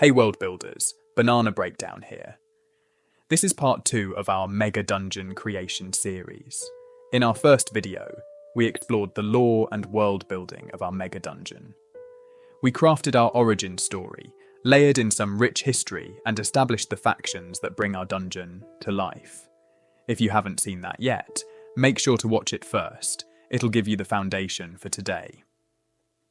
Hey world builders, Banana Breakdown here. This is part 2 of our Megadungeon creation series. In our first video, we explored the lore and world building of our Megadungeon. We crafted our origin story, layered in some rich history, and established the factions that bring our dungeon to life. If you haven't seen that yet, make sure to watch it first. It'll give you the foundation for today.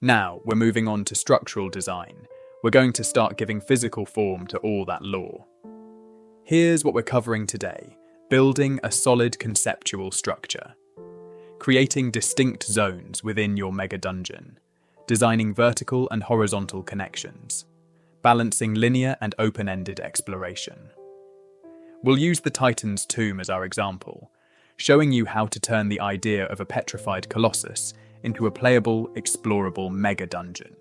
Now, we're moving on to structural design. We're going to start giving physical form to all that lore. Here's what we're covering today: building a solid conceptual structure, creating distinct zones within your Megadungeon, designing vertical and horizontal connections, balancing linear and open-ended exploration. We'll use the Titan's tomb as our example, showing you how to turn the idea of a petrified colossus into a playable, explorable Megadungeon.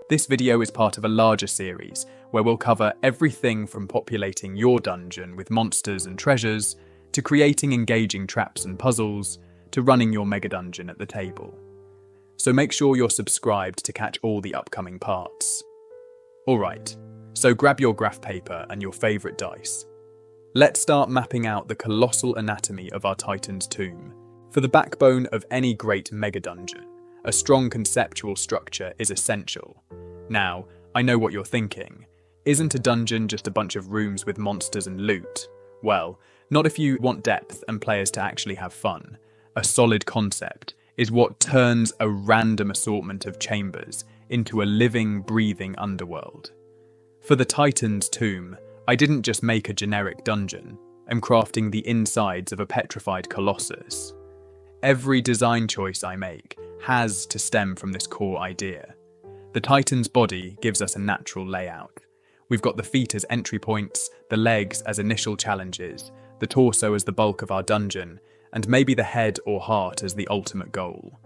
This video is part of a larger series where we'll cover everything from populating your dungeon with monsters and treasures, to creating engaging traps and puzzles, to running your Megadungeon at the table. So make sure you're subscribed to catch all the upcoming parts. Alright, so grab your graph paper and your favourite dice. Let's start mapping out the colossal anatomy of our Titan's tomb. For the backbone of any great Megadungeon, a strong conceptual structure is essential. Now, I know what you're thinking. Isn't a dungeon just a bunch of rooms with monsters and loot? Well, not if you want depth and players to actually have fun. A solid concept is what turns a random assortment of chambers into a living, breathing underworld. For the Titan's tomb, I didn't just make a generic dungeon. I'm crafting the insides of a petrified colossus. Every design choice I make has to stem from this core idea. The Titan's body gives us a natural layout. We've got the feet as entry points, the legs as initial challenges, the torso as the bulk of our dungeon, and maybe the head or heart as the ultimate goal.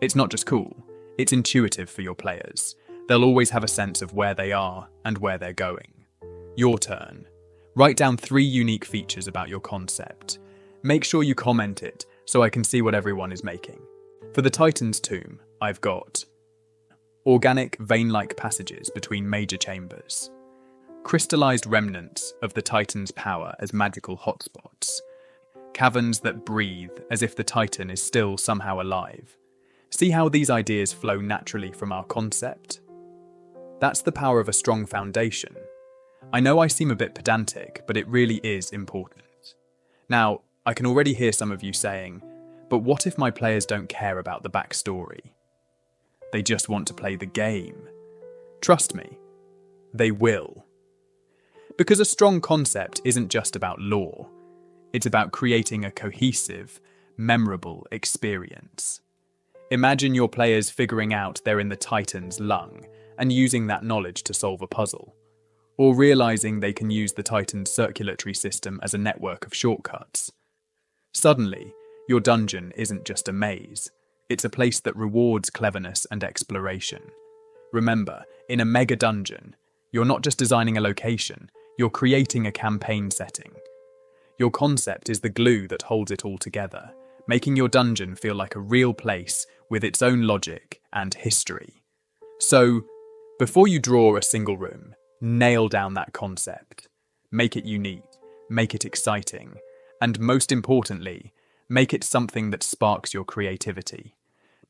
It's not just cool, it's intuitive for your players. They'll always have a sense of where they are and where they're going. Your turn. Write down 3 unique features about your concept. Make sure you comment it so I can see what everyone is making. For the Titan's tomb, I've got organic, vein-like passages between major chambers, crystallized remnants of the Titan's power as magical hotspots, caverns that breathe as if the Titan is still somehow alive. See how these ideas flow naturally from our concept? That's the power of a strong foundation. I know I seem a bit pedantic, but it really is important. Now, I can already hear some of you saying, but what if my players don't care about the backstory? They just want to play the game. Trust me, they will. Because a strong concept isn't just about lore. It's about creating a cohesive, memorable experience. Imagine your players figuring out they're in the Titan's lung and using that knowledge to solve a puzzle. Or realizing they can use the Titan's circulatory system as a network of shortcuts. Suddenly, your dungeon isn't just a maze. It's a place that rewards cleverness and exploration. Remember, in a Megadungeon, you're not just designing a location, you're creating a campaign setting. Your concept is the glue that holds it all together, making your dungeon feel like a real place with its own logic and history. So, before you draw a single room, nail down that concept. Make it unique, make it exciting, and most importantly, make it something that sparks your creativity.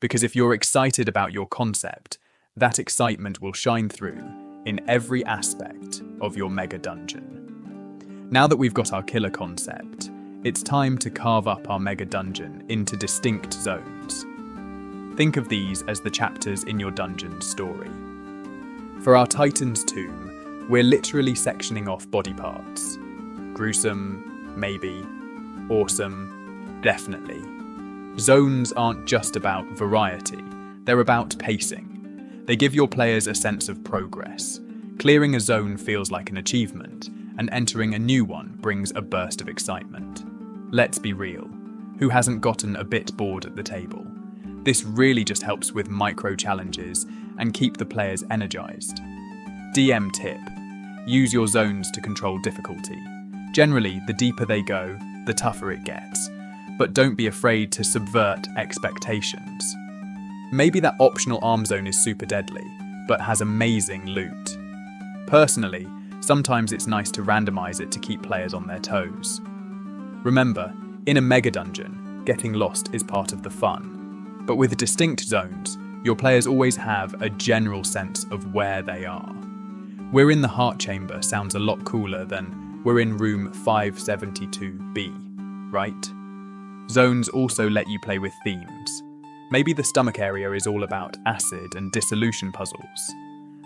Because if you're excited about your concept, that excitement will shine through in every aspect of your Megadungeon. Now that we've got our killer concept, it's time to carve up our Megadungeon into distinct zones. Think of these as the chapters in your dungeon's story. For our Titan's tomb, we're literally sectioning off body parts. Gruesome, maybe. Awesome, definitely. Zones aren't just about variety, they're about pacing. They give your players a sense of progress. Clearing a zone feels like an achievement, and entering a new one brings a burst of excitement. Let's be real, who hasn't gotten a bit bored at the table? This really just helps with micro challenges and keep the players energized. DM tip: use your zones to control difficulty. Generally, the deeper they go, the tougher it gets. But don't be afraid to subvert expectations. Maybe that optional arm zone is super deadly, but has amazing loot. Personally, sometimes it's nice to randomize it to keep players on their toes. Remember, in a mega dungeon, getting lost is part of the fun. But with distinct zones, your players always have a general sense of where they are. "We're in the heart chamber" sounds a lot cooler than "we're in room 572B, right? Zones also let you play with themes. Maybe the stomach area is all about acid and dissolution puzzles.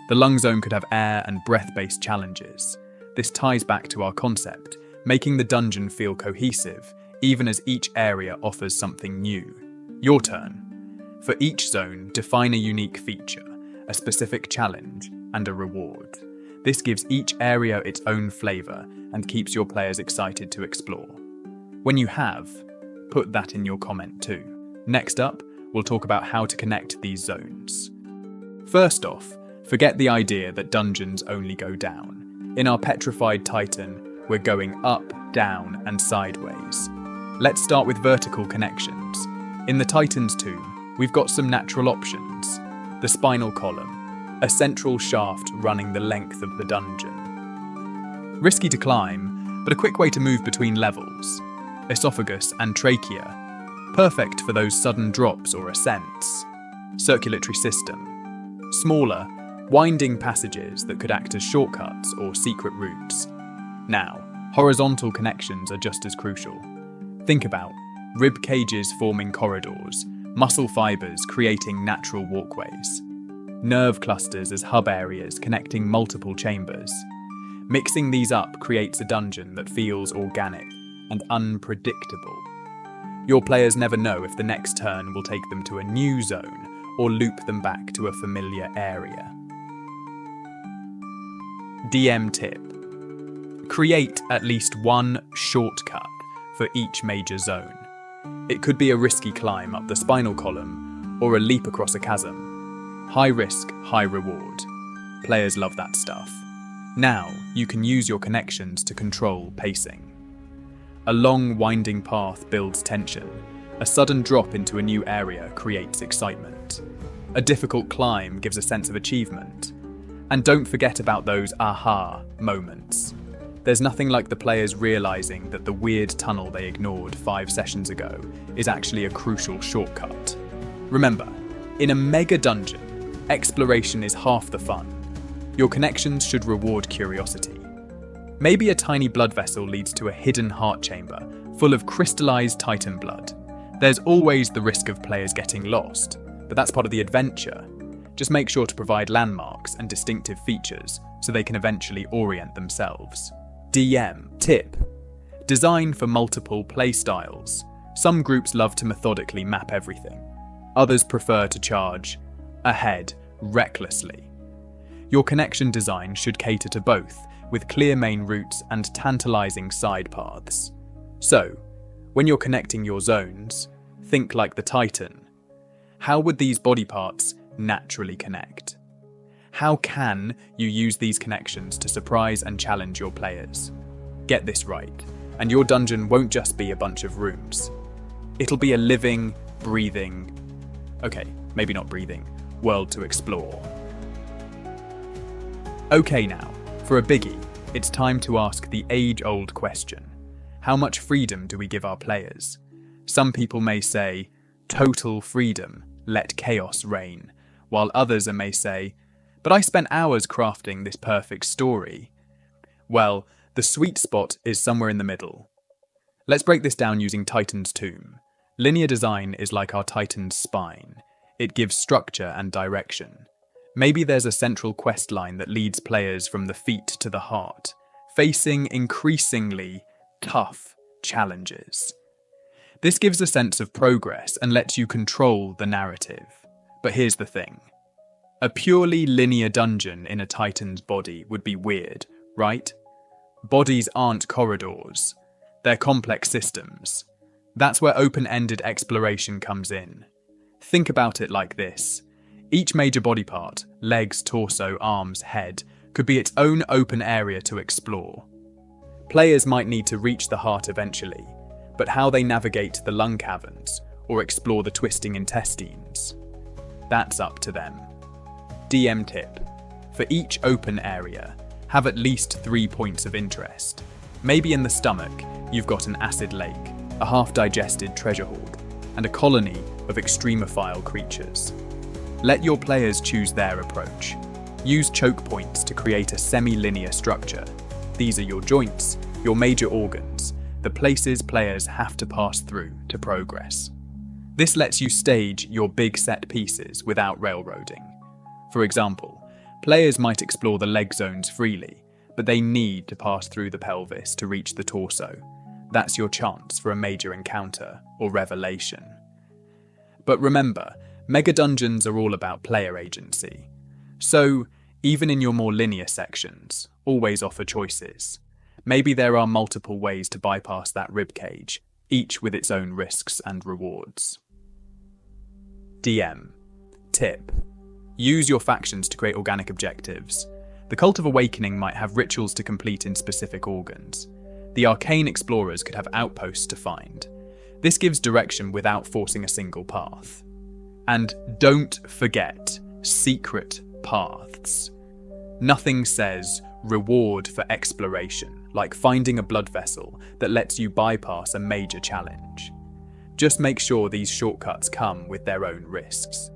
The lung zone could have air and breath-based challenges. This ties back to our concept, making the dungeon feel cohesive, even as each area offers something new. Your turn. For each zone, define a unique feature, a specific challenge, and a reward. This gives each area its own flavour and keeps your players excited to explore. When you have, put that in your comment too. Next up, we'll talk about how to connect these zones. First off, forget the idea that dungeons only go down. In our petrified Titan, we're going up, down, and sideways. Let's start with vertical connections. In the Titan's tomb, we've got some natural options. The spinal column, a central shaft running the length of the dungeon. Risky to climb, but a quick way to move between levels. Esophagus and trachea, perfect for those sudden drops or ascents. Circulatory system, smaller, winding passages that could act as shortcuts or secret routes. Now, horizontal connections are just as crucial. Think about rib cages forming corridors, muscle fibers creating natural walkways, nerve clusters as hub areas connecting multiple chambers. Mixing these up creates a dungeon that feels organic and unpredictable. Your players never know if the next turn will take them to a new zone or loop them back to a familiar area. DM tip: create at least one shortcut for each major zone. It could be a risky climb up the spinal column or a leap across a chasm. High risk, high reward. Players love that stuff. Now, you can use your connections to control pacing. A long, winding path builds tension. A sudden drop into a new area creates excitement. A difficult climb gives a sense of achievement. And don't forget about those aha moments. There's nothing like the players realizing that the weird tunnel they ignored 5 sessions ago is actually a crucial shortcut. Remember, in a mega dungeon, exploration is half the fun. Your connections should reward curiosity. Maybe a tiny blood vessel leads to a hidden heart chamber full of crystallized Titan blood. There's always the risk of players getting lost, but that's part of the adventure. Just make sure to provide landmarks and distinctive features so they can eventually orient themselves. DM tip: design for multiple playstyles. Some groups love to methodically map everything. Others prefer to charge ahead recklessly. Your connection design should cater to both, with clear main routes and tantalizing side paths. So, when you're connecting your zones, think like the Titan. How would these body parts naturally connect? How can you use these connections to surprise and challenge your players? Get this right, and your dungeon won't just be a bunch of rooms. It'll be a living, breathing, maybe not breathing, world to explore. Okay now, for a biggie, it's time to ask the age-old question. How much freedom do we give our players? Some people may say, total freedom, let chaos reign, while others may say, but I spent hours crafting this perfect story. Well, the sweet spot is somewhere in the middle. Let's break this down using Titan's tomb. Linear design is like our Titan's spine. It gives structure and direction. Maybe there's a central quest line that leads players from the feet to the heart, facing increasingly tough challenges. This gives a sense of progress and lets you control the narrative. But here's the thing. A purely linear dungeon in a Titan's body would be weird, right? Bodies aren't corridors. They're complex systems. That's where open-ended exploration comes in. Think about it like this. Each major body part, legs, torso, arms, head, could be its own open area to explore. Players might need to reach the heart eventually, but how they navigate the lung caverns or explore the twisting intestines, that's up to them. DM tip: for each open area, Have at least 3 points of interest. Maybe in the stomach, you've got an acid lake, a half-digested treasure hoard, and a colony of extremophile creatures. Let your players choose their approach. Use choke points to create a semi-linear structure. These are your joints, your major organs, the places players have to pass through to progress. This lets you stage your big set pieces without railroading. For example, players might explore the leg zones freely, but they need to pass through the pelvis to reach the torso. That's your chance for a major encounter or revelation. But remember, Megadungeons are all about player agency. So, even in your more linear sections, always offer choices. Maybe there are multiple ways to bypass that ribcage, each with its own risks and rewards. DM. Tip. Use your factions to create organic objectives. The Cult of Awakening might have rituals to complete in specific organs. The Arcane Explorers could have outposts to find. This gives direction without forcing a single path. And don't forget secret paths. Nothing says reward for exploration, like finding a blood vessel that lets you bypass a major challenge. Just make sure these shortcuts come with their own risks.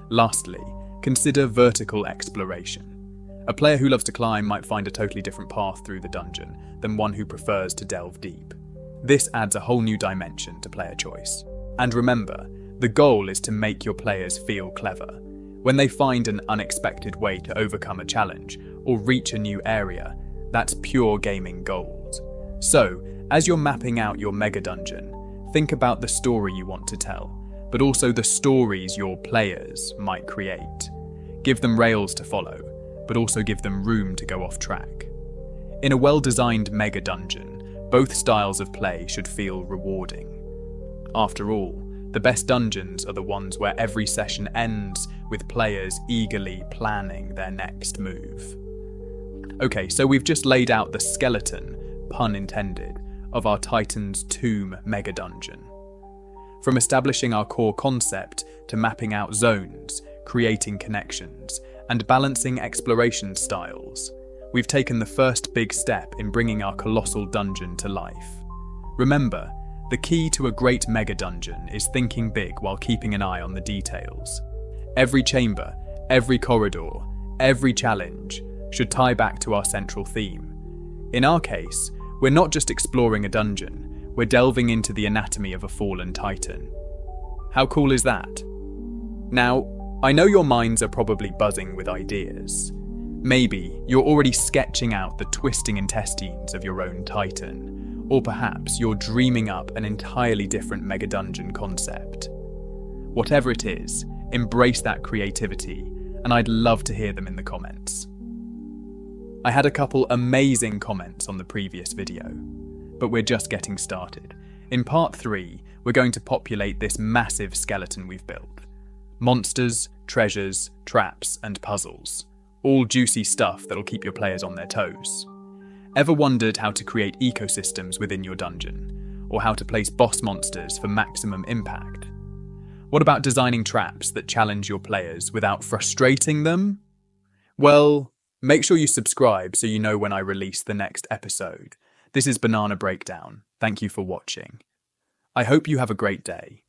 Lastly, consider vertical exploration. A player who loves to climb might find a totally different path through the dungeon than one who prefers to delve deep. This adds a whole new dimension to player choice. And remember, the goal is to make your players feel clever. When they find an unexpected way to overcome a challenge or reach a new area, that's pure gaming gold. So, as you're mapping out your mega dungeon, think about the story you want to tell, but also the stories your players might create. Give them rails to follow, but also give them room to go off track. In a well-designed mega dungeon, both styles of play should feel rewarding. After all, the best dungeons are the ones where every session ends with players eagerly planning their next move. Okay, so we've just laid out the skeleton, pun intended, of our Titan's Tomb mega dungeon. From establishing our core concept to mapping out zones, creating connections, and balancing exploration styles, we've taken the first big step in bringing our colossal dungeon to life. Remember, the key to a great mega dungeon is thinking big while keeping an eye on the details. Every chamber, every corridor, every challenge should tie back to our central theme. In our case, we're not just exploring a dungeon, we're delving into the anatomy of a fallen titan. How cool is that? Now, I know your minds are probably buzzing with ideas. Maybe you're already sketching out the twisting intestines of your own titan, or perhaps you're dreaming up an entirely different mega dungeon concept. Whatever it is, embrace that creativity, and I'd love to hear them in the comments. I had a couple amazing comments on the previous video, but we're just getting started. In part 3, we're going to populate this massive skeleton we've built. Monsters, treasures, traps, and puzzles. All juicy stuff that'll keep your players on their toes. Ever wondered how to create ecosystems within your dungeon, or how to place boss monsters for maximum impact? What about designing traps that challenge your players without frustrating them? Well, make sure you subscribe so you know when I release the next episode. This is Banana Breakdown. Thank you for watching. I hope you have a great day.